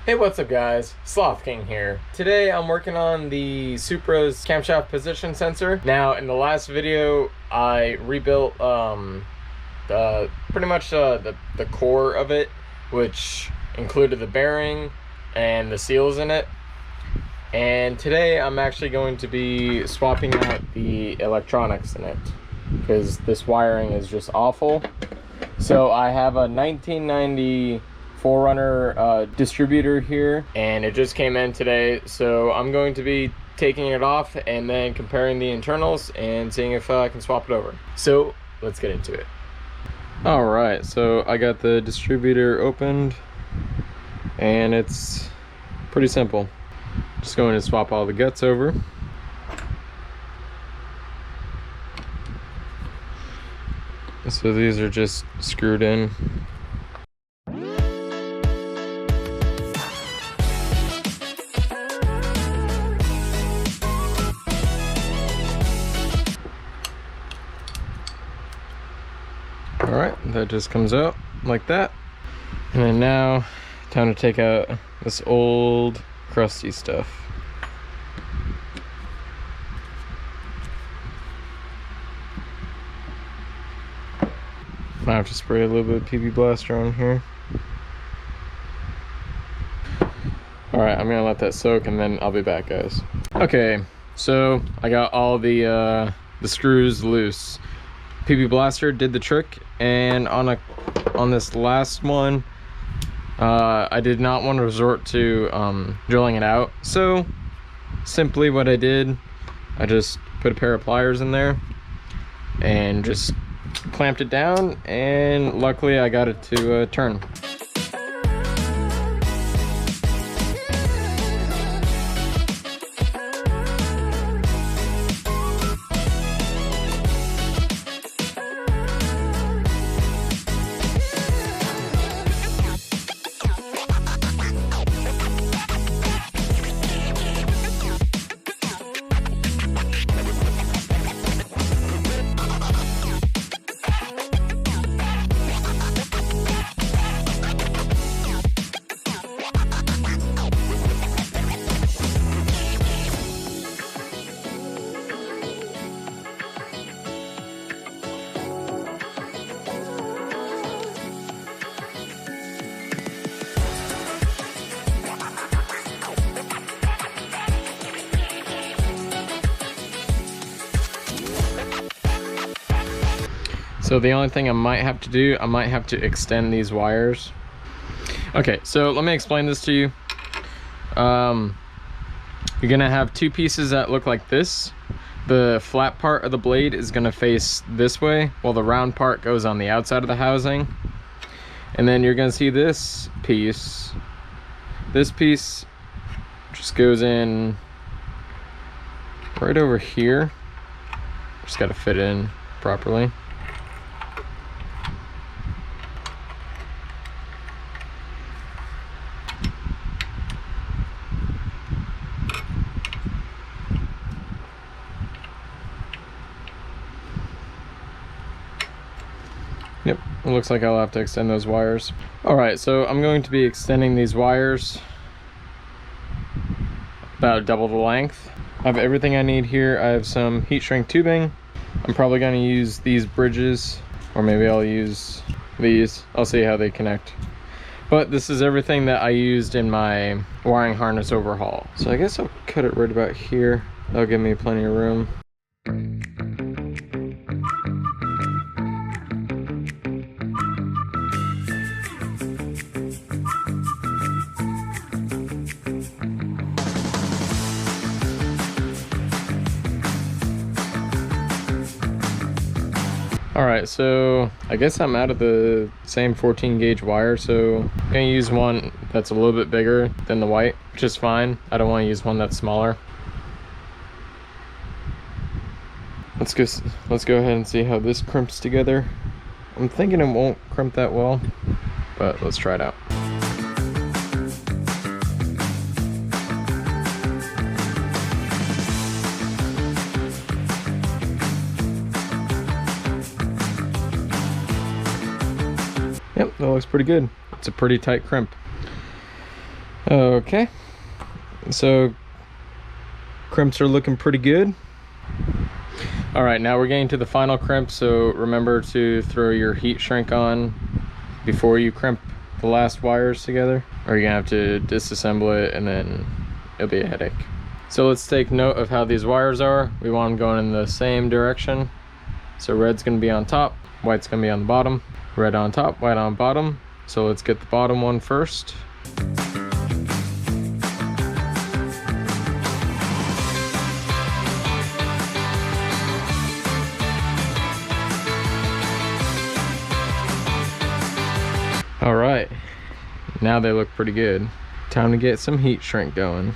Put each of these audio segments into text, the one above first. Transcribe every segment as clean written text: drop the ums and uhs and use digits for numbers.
Hey, what's up guys? Sloth King here. Today I'm working on the Supra's camshaft position sensor. Now in the last video I rebuilt pretty much the core of it, which included the bearing and the seals in it. And today I'm actually going to be swapping out the electronics in it because this wiring is just awful. So I have a 1990 Forerunner distributor here, and it just came in today, so I'm going to be taking it off and then comparing the internals and seeing if I can swap it over. So let's get into it. All right, so I got the distributor opened and it's pretty simple. Just going to swap all the guts over. So these are just screwed in. Alright, that just comes out like that. And then now, time to take out this old crusty stuff. Might have to spray a little bit of PB Blaster on here. Alright, I'm gonna let that soak and then I'll be back, guys. Okay, so I got all the screws loose. PB Blaster did the trick, and on this last one, I did not want to resort to drilling it out. So simply what I did, I just put a pair of pliers in there and just clamped it down, and luckily I got it to turn. So the only thing I might have to do, I might have to extend these wires. Okay, so let me explain this to you. You're gonna have two pieces that look like this. The flat part of the blade is gonna face this way, while the round part goes on the outside of the housing. And then you're gonna see this piece. This piece just goes in right over here. Just gotta fit in properly. Yep, it looks like I'll have to extend those wires. Alright, so I'm going to be extending these wires about double the length. I have everything I need here. I have some heat shrink tubing. I'm probably going to use these bridges, or maybe I'll use these. I'll see how they connect. But this is everything that I used in my wiring harness overhaul. So I guess I'll cut it right about here. That'll give me plenty of room. Alright, so I guess I'm out of the same 14 gauge wire, so I'm gonna use one that's a little bit bigger than the white, which is fine. I don't want to use one that's smaller. Let's go ahead and see how this crimps together. I'm thinking it won't crimp that well, but let's try it out. Yep, that looks pretty good. It's a pretty tight crimp. Okay, so crimps are looking pretty good. All right, now we're getting to the final crimp, so remember to throw your heat shrink on before you crimp the last wires together, or you're gonna have to disassemble it and then it'll be a headache. So let's take note of how these wires are. We want them going in the same direction. So red's gonna be on top, white's gonna be on the bottom. Red on top, white on bottom. So let's get the bottom one first. All right, now they look pretty good. Time to get some heat shrink going.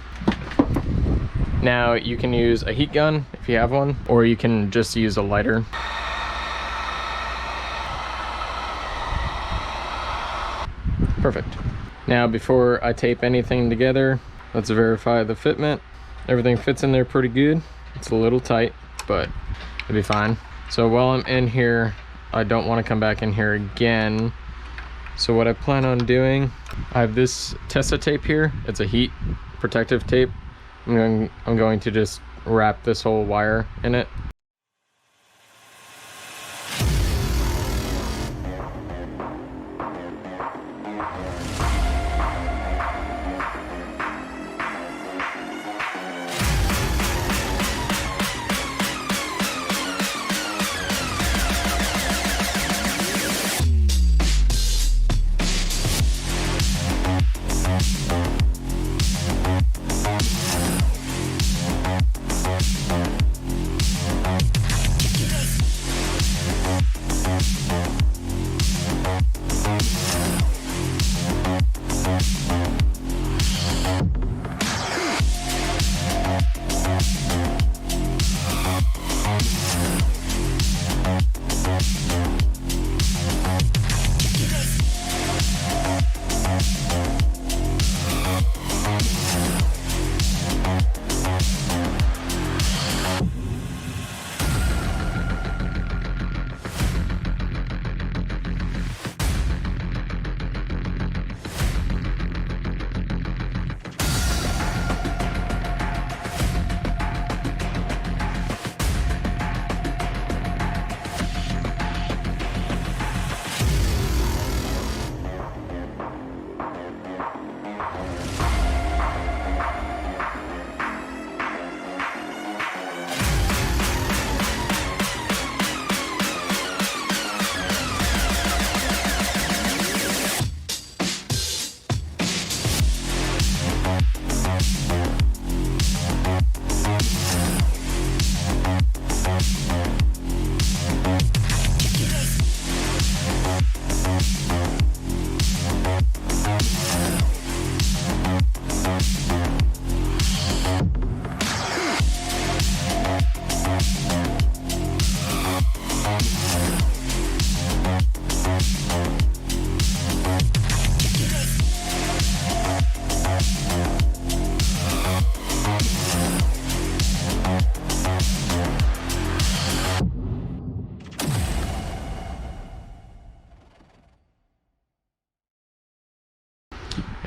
Now you can use a heat gun if you have one, or you can just use a lighter. Perfect. Now before I tape anything together, let's verify the fitment. Everything fits in there pretty good. It's a little tight, but it'll be fine. So while I'm in here, I don't want to come back in here again. So what I plan on doing, I have this Tessa tape here. It's a heat protective tape. I'm going to just wrap this whole wire in it.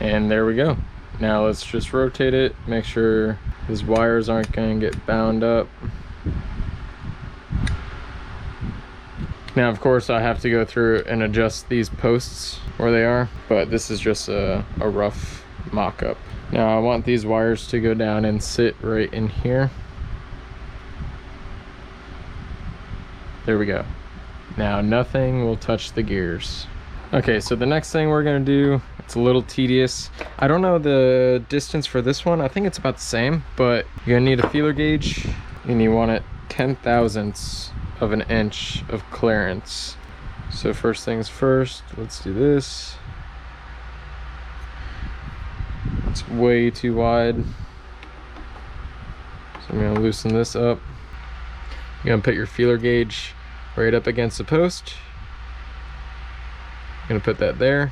And there we go. Now let's just rotate it, make sure these wires aren't going to get bound up. Now of course I have to go through and adjust these posts where they are, but this is just a rough mock-up. Now I want these wires to go down and sit right in here. There we go. Now nothing will touch the gears. Okay, so the next thing we're gonna do, it's a little tedious. I don't know the distance for this one. I think it's about the same, but you're gonna need a feeler gauge and you want it 10/1000ths of an inch of clearance. So first things first, let's do this. It's way too wide. So I'm gonna loosen this up. You're gonna put your feeler gauge right up against the post. Gonna put that there,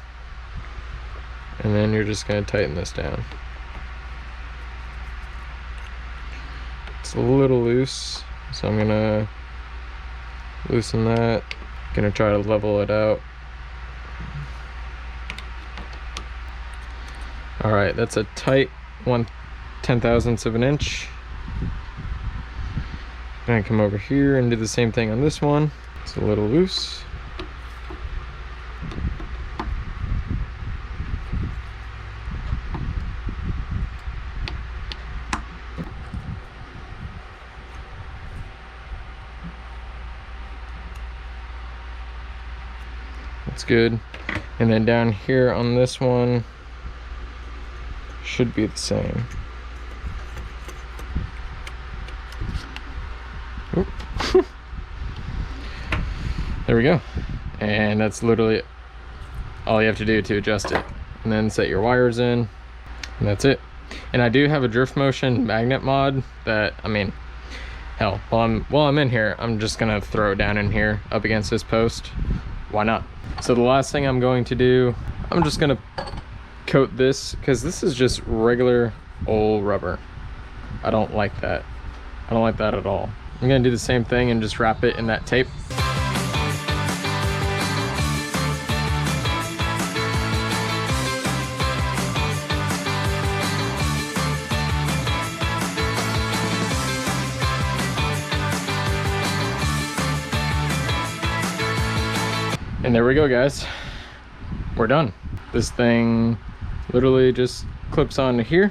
and then you're just gonna tighten this down. It's a little loose, so I'm gonna loosen that. Gonna try to level it out. All right, that's a tight 1/10,000th of an inch. Gonna come over here and do the same thing on this one. It's a little loose. That's good. And then down here on this one should be the same. There we go. And that's literally all you have to do to adjust it. And then set your wires in, and that's it. And I do have a drift motion magnet mod that, I mean, hell, while I'm in here, I'm just gonna throw it down in here up against this post. Why not? So the last thing I'm going to do, I'm just gonna coat this, because this is just regular old rubber. I don't like that. I don't like that at all. I'm gonna do the same thing and just wrap it in that tape. And there we go, guys. We're done. This thing literally just clips onto here.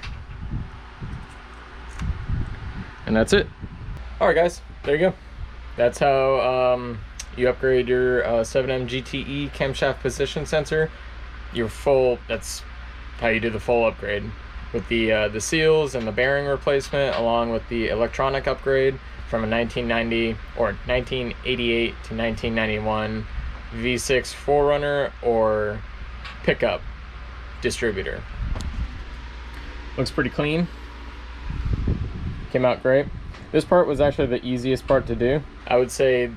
And that's it. All right, guys, there you go. That's how you upgrade your 7M GTE camshaft position sensor. Your full, that's how you do the full upgrade. With the seals and the bearing replacement, along with the electronic upgrade from a 1990 or 1988 to 1991 V6 4Runner or pickup distributor. Looks pretty clean. Came out great. This part was actually the easiest part to do. I would say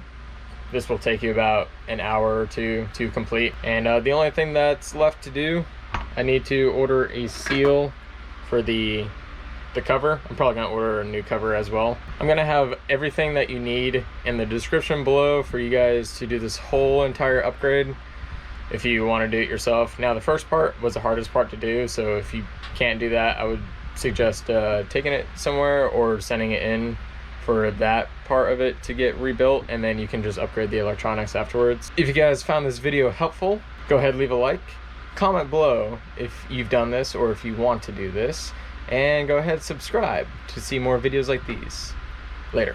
this will take you about an hour or two to complete. And the only thing that's left to do, I need to order a seal for the cover. I'm probably gonna order a new cover as well. I'm gonna have everything that you need in the description below for you guys to do this whole entire upgrade if you want to do it yourself. Now, the first part was the hardest part to do, so if you can't do that, I would suggest taking it somewhere or sending it in for that part of it to get rebuilt, and then you can just upgrade the electronics afterwards. If you guys found this video helpful, go ahead, leave a like, comment below if you've done this or if you want to do this, and go ahead, subscribe to see more videos like these. Later.